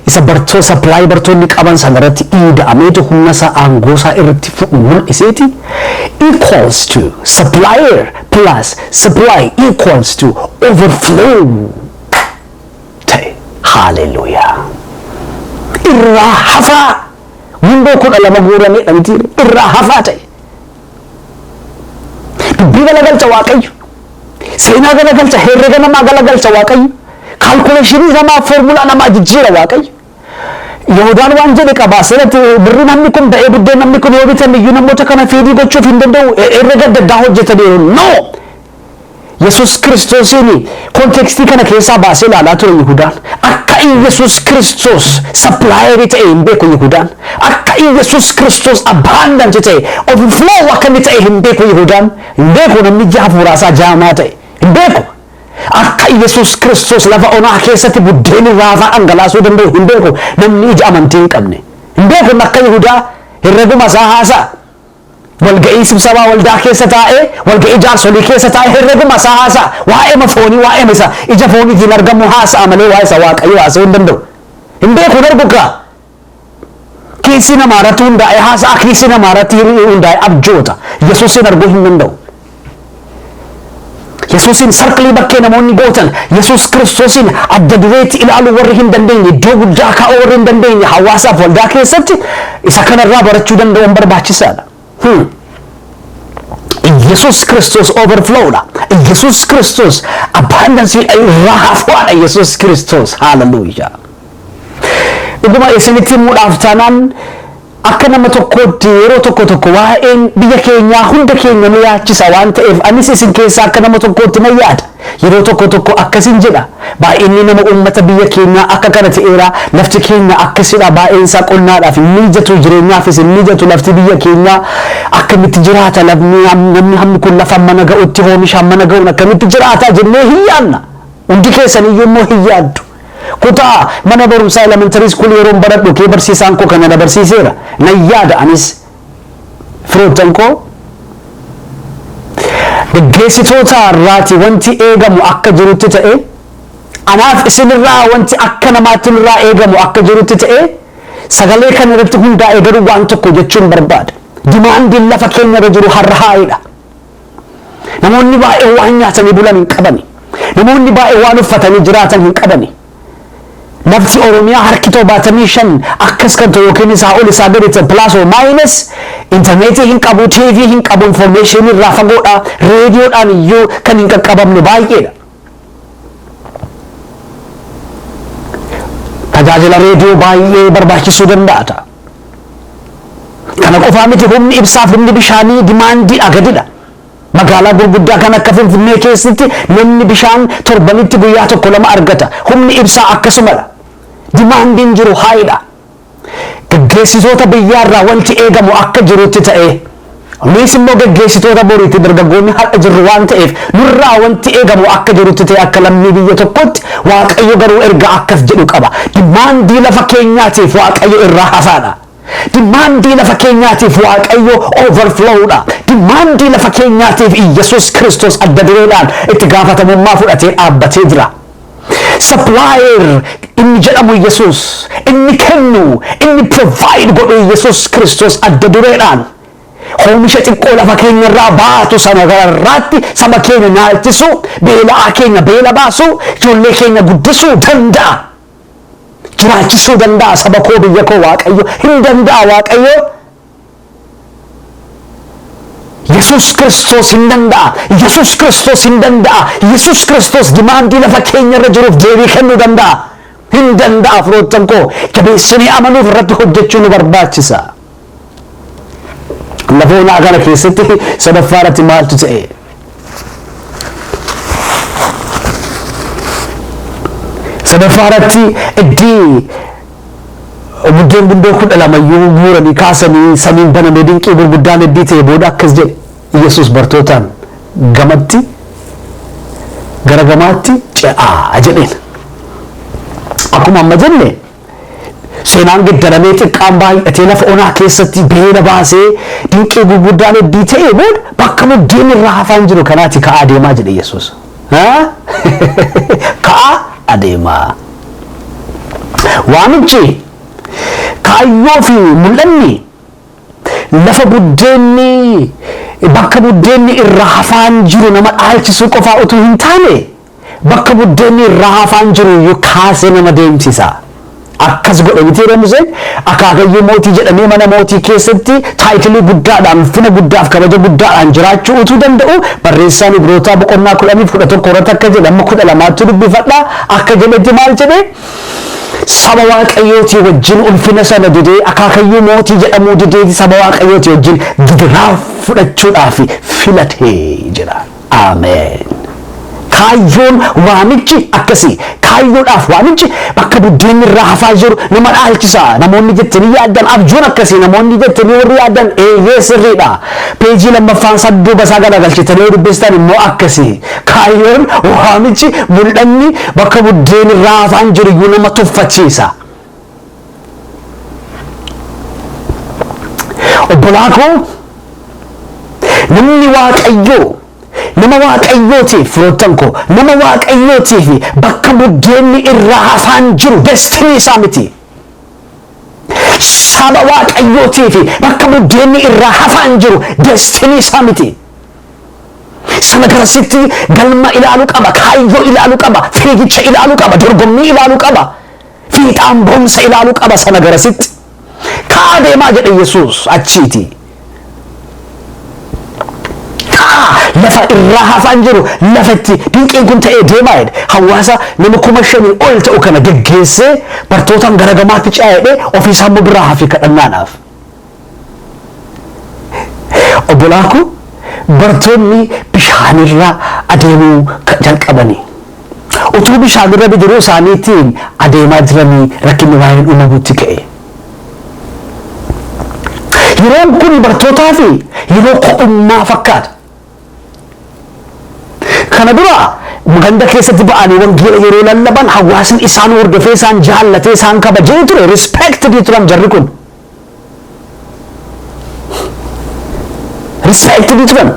isa supply bartoonni qaban sanarratti ida'ameetu humna isaa aangoo isaa irratti mul'iseeti. Equals to supplier plus supply equals to overflow ta'e. Hallelujah. Irraa hafaa windoo kudha lama guuramee dhabiti irraa hafaa ta'e. Dubbii galagalcha Waaqayyo. Seenaa galagalcha, herrega namaa galagalcha Waaqayyo. Kalkuleeshinii namaa foormulaa namaa jijjiira Waaqayyo. Yihudaan waan jedhe qaba asirratti birri namni kun ba'ee buddeen namni kun yoo bitan iyyuu namoota kana fiidii gochuuf hin danda'u herrega adda addaa hojjetaniiru. No! Yesuus Kiristoosiin kontekstii kana keessaa baasee ilaalaa ture Yihudaan. Akka Yesuus Kiristoos sapilaayerii ta'e hin beeku Yihudaan. Akka Yesuus Kiristoos abbaandant ta'e overflow akka inni ta'e hin beeku Yihudaan. Hin beeku namni jaha fuuraasaa jaamaa ta'e. Hin beeku. Akka Yesuus Kiristoos lafa onaa keessatti buddeen raafaa dhangalaasuu danda'u hin beeku namni ija amantii hin qabne. Hin beeku akka Yihudaa herreguma isaa haasa'a. Walga'ii sibsabaa waldaa keessa taa'ee walga'ii jaarsolii keessa taa'ee herreguma isaa haasa'a. Waa'ee mafoonii waa'ee isa ija fooniitiin argamu haasa'a malee waa'ee isa Waaqayyo haasa'uu hin danda'u. Hin beeku darbukaa. Kiisii namaa irratti hundaa'ee haasa'a kiisii namaa irratti hundaa'ee abjoota. Yesuusin arguu hin danda'u. Yesuusin sarqilii bakkee namoonni gootan Yesuus Kiristoosin adda dureetti ilaaluu warri hin dandeenye iddoo guddaa kaa'uu warri hin dandeenye hawaasaaf waldaa keessatti isa kanarraa barachuu danda'uun barbaachisaadha. Yesuus Kiristoos overflowdha. Yesuus Kiristoos abundance irraa hafuudha. Yesuus Kiristoos hallelujah. Dhuguma isinitti himuudhaaf taanaan akka nama tokkootti yeroo tokko waa'een biyya keenyaa hunda keenya nu yaachisa waan ta'eef anis isin keessaa akka nama tokkootti na yaada. Yeroo tokko akkasin jedha. Baay'inni nama uummata biyya keenyaa akka kana ta'eera. Lafti keenya akkasidha baay'een isaa qonnaadhaaf mijatu jireenyaafis mijatu lafti biyya keenyaa akkamitti jiraata namni hammi kun lafa mana ga'utti oomisha mana ga'uun akkamitti jiraata jennee hin yaadna. Hundi keessan iyyuu immoo hin yaaddu. Kutaa mana barumsaa elementary school yeroon baradhu kee barsiisaan koo kana na barsiiseera. Na yaada anis firoottan koo gaggeessitoota irraati wanti eegamu akka jirutti ta'e anaaf isinirraa wanti akka namaatti irraa eegamu akka jirutti ta'e sagalee kana irratti hundaa'ee garuu waan tokko jechuun barbaada. Dimaandiin lafa keenya irra jiru har'a haa'idha. Namoonni baay'ee waan nyaatanii bulan hin qabani. Namoonni baay'ee waan uffatanii jiraatan hin qabani. Lafti Oromiyaa harki 75 akkas kan ta'u yookiin isaa ol isaa gadi ta'e plus or minus internetii hin qabu, TV hin qabu, information irraa fagoodha, reediyoodhaan iyyuu kan hin qaqqabamne baay'eedha. Tajaajila reediyoo baay'ee barbaachisuu danda'a ta'a. Kana qofaa miti humni ibsaaf humni bishaanii dimaandii agadidha. Magaalaa gurguddaa kan akka Finfinnee keessatti namni bishaan torbanitti guyyaa tokko lama argata. Humni ibsaa akkasumadha. Dimaandiin jiru haayidha. Gaggeessitoota biyyaarraa wanti eegamu akka jirutti ta'e nunis immoo gaggeessitoota boriitti dargaggoonni har'a jirru waan ta'eef nurraa wanti eegamu akka jirutti ta'e akka lammii biyya tokkotti Waaqayyo garuu erga akkas jedhu qaba. Dimaandii lafa keenyaatiif Waaqayyo irraa hafaadha. Dimaandii lafa keenyaatiif Waaqayyo overflowdha. Dimaandii lafa keenyaatiif Yesuus Kiristoos adda dureedhaan itti gaafatamummaa fudhatee dhaabbatee jira. Supplier inni jedhamu Yesuus, inni kennu, inni provide godhu Yesuus Kiristoos adda dureedhaan oomisha xiqqoo lafa keenya irraa baatu sana gararraatti saba keenya nyaachisu, beela'aa keenya beela baasu, ijoollee keenya guddisuu danda'a. Jiraachisuu danda'a saba koo biyya koo Waaqayyo hin danda'a Waaqayyo. Yesuus Kiristoos hin danda'a. Yesuus Kiristoos hin danda'a. Yesuus Kiristoos dimaandii lafa keenya irra jiruuf deebii kennuu danda'a. Hin danda'a firoottan koo jabeessanii amanuuf irratti hojjechuu nu barbaachisa. Lafa onaa kana keessatti sadaffaa irratti maaltu ta'e? sadafaaratti iddii buddeen gundoo kudha lamayyuu guuranii kaasanii samiin banamee dinqii gurguddaan iddii ta'e booda akkas jedhe Yesuus bartootaan gamatti gara gamaatti ce'aa jedheen. Akkuma amma jenne seenaan geddaramee xiqqaan baay'atee lafa onaa keessatti beela baasee dinqii gurguddaan iddii ta'e booda bakka buddeen irraa hafaan jiru kanaati ka'aa deemaa jedhe Yesuus. Ka'aa adeemaa. Waamichi kaayyoo fi mul'anni lafa buddeenni bakka buddeenni irraa hafaan jiru nama dhaalchisuu qofaa utuu hin taane bakka buddeenni irraa hafaan jiru iyyuu kaasee nama deemsisa. Akkas godhe miti Museen akaakayyuu mootii jedhamee mana mootii keessatti taayitilii guddaadhaan ulfina guddaaf kabaja guddaadhaan jiraachuu utuu danda'u barreessaan Ibrootaa boqonnaa 10:11 irratti akka jedhe amma 12 dubbifadhaa akka jedhetti maal jedhe saba waaqayyootii wajjin ulfina sana didee akaakayyuu mootii jedhamuu didee saba waaqayyootii wajjin gidiraa fudhachuudhaaf filatee jedha. Ameen. Kaayyoon waamichi akkasii kaayyoodhaaf waamichi bakka buddeenni irraa hafaa jiru nama dhaalchisa. Namoonni jettanii yaaddan abjuun akkasii namoonni jettanii warri yaaddan eeyyee sirriidha. Peejii lammaffaan sadduuba isaa garagalchitanii dubbistan immoo akkasii kaayyoon waamichi mul'anni bakka buddeenni irraa hafaan jiru iyyuu nama tuffachiisa. Obbolaa koo namni waaqayyoo nama waaqayyootiif firoottan koo nama waaqayyootiif bakka buddeenni irraa hafaan jiru destinii isaa miti. Saba waaqayyootiif bakka buddeenni irraa hafaan jiru destinii isaa miti. Sana garasitti galma ilaaluu qaba, kaayyoo ilaaluu qaba, fiigicha ilaaluu qaba, dorgommii ilaaluu qaba, fiixaan boonsa ilaaluu qaba. Sana garasitti ka'aa deemaa jedhe Yesuus achiiti. Lafa irraa hafaan jiru lafatti dinqiin kun ta'ee deemaa jedhe hawaasa nama 5,000 ol ta'u kana geggeessee bartootaan gara gamaatti ce'ee ofiisaa immoo biraa hafi kadhannaadhaaf. Obbolaa koo bartoonni bishaanirra adeemuu jalqabanii utuu bishaanirra bidiruu isaaniitiin adeemaa jiranii rakkinni baay'een uumamuutti ka'e. Yeroon kun bartootaaf yeroo ko'ummaa fakkaata. Kana dura ganda keessatti ba'anii wangeela yeroo lallaban hawaasni isaan hordofee isaan jaallatee isaan kabajee ture respected turan jarri kun. Respected turan.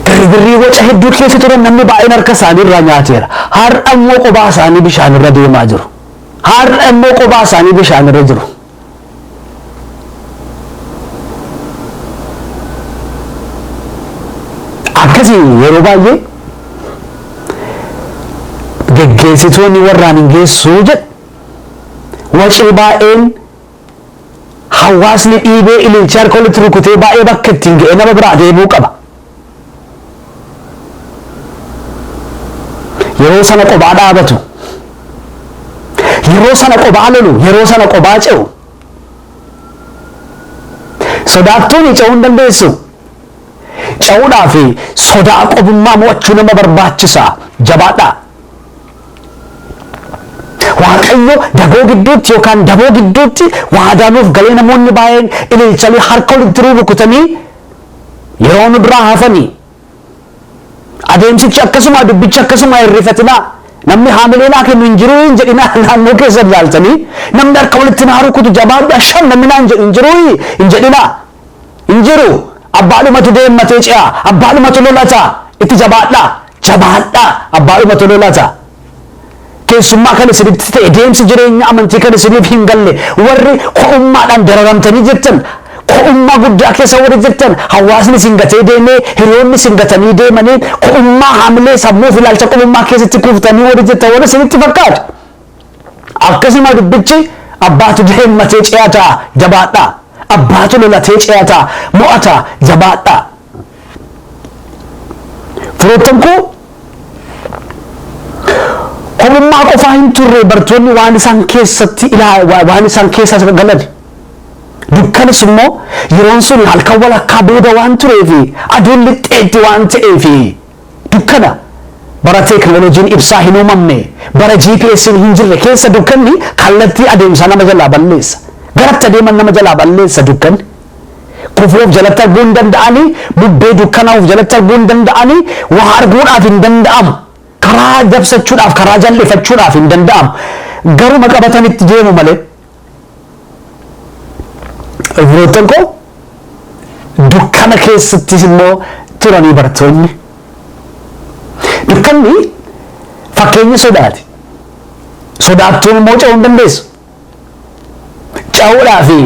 Gargarrii waca hedduu keessa turan namni baay'een harka isaanii irraa nyaateera. Har'a immoo qophaa isaanii bishaan irra deemaa jiru. Har'a immoo qophaa isaanii bishaan irra jiru. Akkasii yeroo baay'ee geggeessitoonni warraan hin geessuu jedhu wacii baay'een hawaasni dhiibee ililcha harka walitti rukutee baay'ee bakka ittiin ga'e nama biraa deemuu qaba. Yeroo sana qophaa dhaabatu, yeroo sana qophaa lolu, yeroo sana qophaa ce'u. Sodaattuun ce'uu hin dandeessu. Ce'uudhaa fi sodaa qobummaa mo'achuu nama barbaachisa. Jabaadhaa. Waaqayyo daboo gidduutti yookaan daboo gidduutti waadaanuuf galee namoonni baay'een ililchanii harka walitti rukutanii yeroo nu biraa hafanii adeemsichi akkasuma dubbichi akkasuma hirrifatinaa namni haamileelaa kennu hin jiru hin jedhinaa naannoo keessa ilaaltanii namni harka walitti naa rukutu jabaadhaa shan namni naan jedhu hin jiru hin jedhinaa hin jiru. Abbaadhumatu deemmatee ce'a, abbaadhumatu lolata, itti jabaadhaa, abbaadhumatu lolata. Keessummaa kan isinitti ta'e deemsi jireenya amantii kan isiniif hin galle warri ko'ummaadhaan dararamtanii jirtan ko'ummaa guddaa keessa warri jirtan hawaasni singatee deemee hiriyoonni singatanii deemanii ko'ummaa haamilee sammuuf ilaalcha ko'ummaa keessatti kuuftanii warri jirtan warri isinitti fakkaatu. Akkasuma dubbichi abbaatu deemmatee ce'a ta'a jabaadhaa. Abbaatu lolatee ce'ataa mo'ataa jabaadhaa. Firoottan koo ko'ummaa qofaa hin turre bartoonni waan isaan keessa galan dukkanis immoo yeroon sun halkan walakkaa booda waan tureefi aduun lixxeetti waan ta'eefi dukkana bara teknooloojiin ibsaa hin uumamne bara GPS hin jirre keessa dukkanni kallattii adeemsa nama jalaa balleessa. Garatti adeeman nama jalaa balleessa dukkanni. Kufuuf jalatti arguu hin danda'anii bubbee dukkanaa'uuf jalatti arguu hin danda'anii waa arguudhaaf hin danda'amu. Karaa dabsachuudhaaf karaa jal'ifachuudhaaf hin danda'amu. Garuma qabatanitti deemu malee. Firoottan koo dukkana keessattis immoo turanii bartoonni. Dukkanni fakkeenya sodaati. Sodaattuun immoo ce'uu hin dandeessu. Ce'uudhaa fi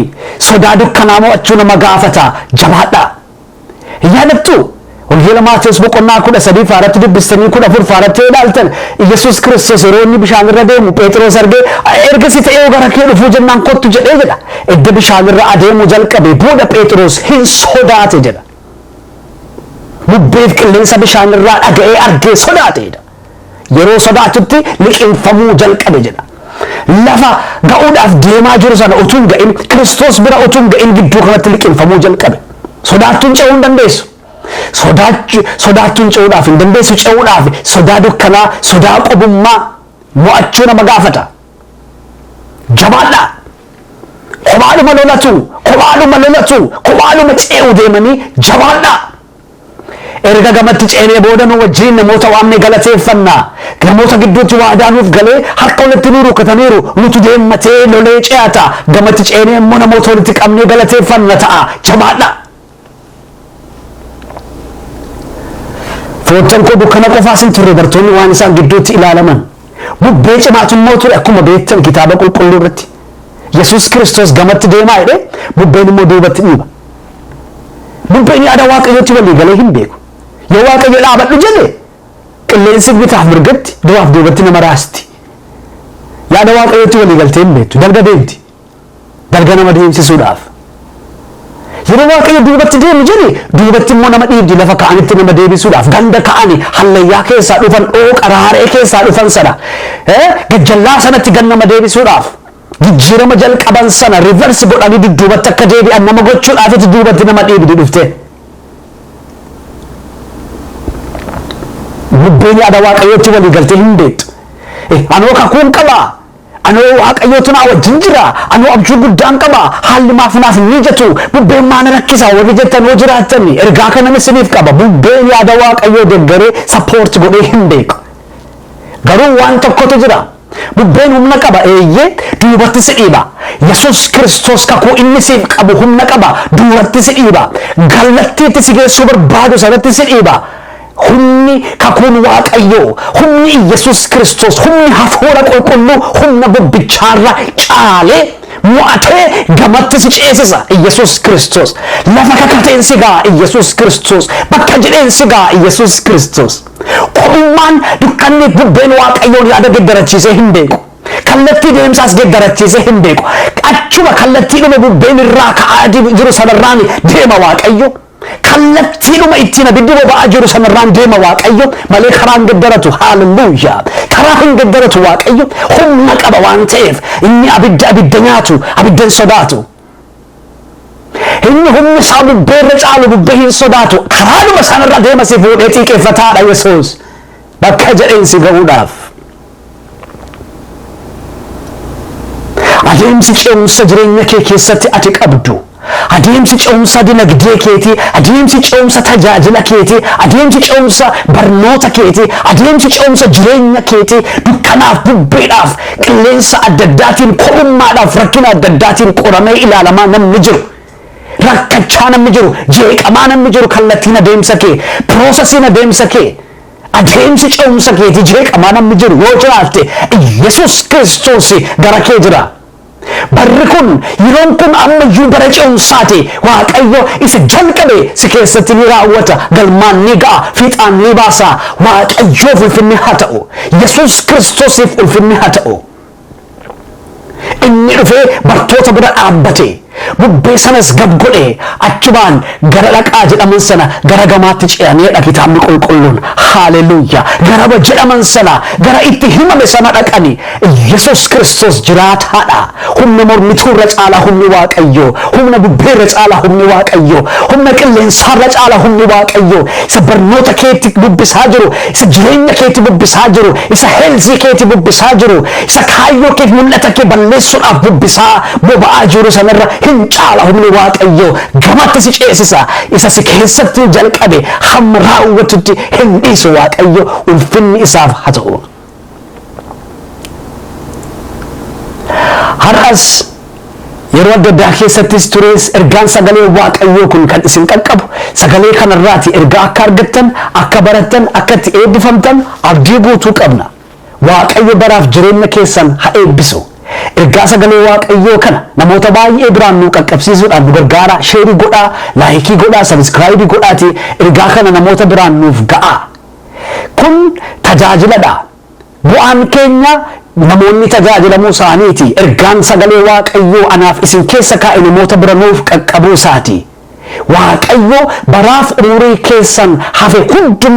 sodaa dukkanaa mo'achuu nama gaafata. Jabaadhaa. Yaadattu wangeela Maatewos boqonnaa 13 faaratti dubbistanii 14 faaratti ilaaltan Yesuus Kiristoos yeroo inni bishaan irra deemu Phexros argee ergasii ta'ee gara kee dhufuu jennaan kottu jedhee jedha. Edda bishaan irra adeemu jalqabe booda Phexros hin sodaate jedha. Bubbeef qilleensa bishaan irraa dhaga'ee argee sodaateedha. Yeroo sodaatutti liqinfamuu jalqabe jedha. Lafa ga'uudhaaf deemaa jiru sana utuu hin ga'in Kiristoos bira utuu hin ga'in gidduu kanatti liqinfamuu jalqabe. Sodaattuun ce'uu hin dandeessu. Sodaattuun ce'uudhaaf hin dandeessu. Ce'uudhaaf sodaa dukkanaa, sodaa qobummaa mo'achuu nama gaafata. Jabaadhaa. Kophaadhuma lolatu, kophaadhuma ce'uu deemanii jabaadhaa. Erga gamatti ceenee booda nu wajjin namoota waamne galateeffannaa. Namoota gidduutti waadaa nuuf galee harka walitti nu rukkataniiru nutu deemmatee lolee ce'ata. Gamatti ceenee immoo namoota walitti qabnee galateeffanna ta'a. Jabaadhaa. Firoottan koo dukkana qofaas hin turre bartoonni waan isaan gidduutti ilaalaman. Bubbee cimaatu immoo ture akkuma beektan kitaaba qulqulluu irratti. Yesuus Kiristoos gamatti deemaa jedhee bubbeen immoo duubatti dhiiba. Bubbeen yaada Waaqayyootti walii galee hin beeku. Yoo Waaqayyo dhaabadhu jedhe qilleensi bitaaf mirgatti duraaf duubatti nama raasti. Yaada Waaqayyootti walii galtee hin beektu. Dalga deemti. Dalga nama deemsisuudhaaf. Yeroo Waaqayyo duubatti deemu jedhe duubatti immoo nama dhiibdi lafa ka'anitti nama deebisuudhaaf. Ganda ka'ani hallayyaa keessaa dhufan dhooqa raaree keessaa dhufan sana gajjallaa sanatti gan nama deebisuudhaaf. Jijjiirama jalqaban sana riversi godhanii dudduubatti akka deebi'an nama gochuudhaafiti duubatti nama dhiibdi dhufte. Bubbeen yaada Waaqayyootti walii galtee hin beektu. Anoo kakuun qaba. Anoo Waaqayyootu na wajjin jira. Anoo abjuu guddaan qaba. Haalli naaf hin mijatu. Bubbeen maana rakkisa warri jettan yoo jiraattan ergaa kana isiniif qaba. Bubbeen yaada Waaqayyoo deeggaree sappoorti godhee hin beeku. Garuu waan tokkotu jira. Bubbeen humna qaba eeyyee duubatti si dhiiba. Yesuus Kiristoos kakuu inni siif qabu humna qaba duubatti si dhiiba. Gallattiitti si geessuu barbaadu sanatti si dhiiba. Humni kakuun Waaqayyoo, humni Yesuus Kiristoos, humni hafuura qulqulluu, humna bubbichaarra caalee mo'atee gamatti si ceesisa Yesuus Kiristoos. Lafa kakateen si ga'a Yesuus Kiristoos. Bakka jedheen si ga'a Yesuus Kiristoos. Qobummaan dukkanni bubbeen Waaqayyoon yaada geddarachiisee hin beeku. Kallattii deemsaas geddarachiisee hin beeku. Achuma kallattiidhuma bubbeen irraa ka'aa jiru sanarraan deema Waaqayyo. Kallattiidhuma ittiin abiddi boba'aa jiru sanarraan deema Waaqayyo malee karaa hin geddaratu. Haaleluyyaa. Karaa hin geddaratu Waaqayyo humna qaba waan ta'eef inni abidda nyaatu abidda hin sodaatu. Inni humni isaa bubbee irra caalu bubbee hin sodaatu. Karaadhuma sanarra deema si fuudhee xiiqeeffataadha Yesuus. Bakka jedheen si ga'uudhaaf. Adeemsi ce'umsa jireenya kee keessatti ati qabdu. Adeemsi ce'umsa dinagdee keetii, adeemsi ce'umsa tajaajila keetii, adeemsi ce'umsa barnoota keetii, adeemsi ce'umsa jireenya keetii dukkanaaf bubbeedhaaf qilleensa adda addaatiin qobummaadhaaf rakkina adda addaatiin qoramee ilaalamaa namni jiru. Rakkachaa namni jiru, jeeqamaa namni jiru kallattiin adeemsa kee, piroosesiin adeemsa kee. Adeemsi ce'umsa keetii jeeqamaa namni jiru yoo jiraatte Yesuus Kiristoos gara kee jira. Barri kun yeroon kun ammayyuu bara ce'umsaati. Waaqayyo isa jalqabe si keessatti ni raawwata. Galmaan ni ga'a. Fiixaan ni baasa. Waaqayyoof ulfinni haa ta'u. Yesuus Kiristoosiif ulfinni haa ta'u. Inni dhufee bartoota bira dhaabbate. bubbee sanas gab godhee achumaan gara dhaqaa jedhaman sana gara gamaatti ce'aniidha kitaabni qulqulluun. Haaleluyyaa. Garaba jedhaman sana gara itti himame sana dhaqani. Yesus Kiristoos jiraataadha. Humna mormituurra caalaa humni Waaqayyoo, humna bubbeerra caalaa humni Waaqayyoo, humna qilleensaarra caalaa humni Waaqayyoo. Isa barnoota keetti bubbisaa jiru, isa jireenya keetti bubbisaa jiru, isa heelzii keetti bubbisaa jiru, isa kaayyoo keetti mul'ata kee balleessuudhaaf bubbisaa boba'aa jiru sanarra hin caala humni Waaqayyoo. Gamatti si ceesisa. Isa si keessatti jalqabe hamma raawwatutti hin dhiisu Waaqayyo. Ulfinni isaaf haa ta'u. Har'as yeroo adda addaa keessattis tures ergaan sagalee Waaqayyoo kun kan isin qaqqabu sagalee kanarraati ergaa akka argattan, akka barattan, akka itti eebbifamtan abdii guutuu qabna. Waaqayyo baraaf jireenya keessan haa eebbisu. Ergaa sagalee Waaqayyoo kana namoota baay'ee biraan nu qaqqabsiisuudhaan nu gargaara. Sheerii godhaa, laayikii godhaa, sabiskiraayibii godhaati ergaa kana namoota biraan nuuf ga'a. Kun tajaajiladha. Bu'aan keenya namoonni tajaajilamuu isaaniiti. Ergaan sagalee Waaqayyoo anaaf isin keessa kaa'e namoota bira nuuf qaqqabuu isaati. Waaqayyo baraaf umurii keessan hafe hunduma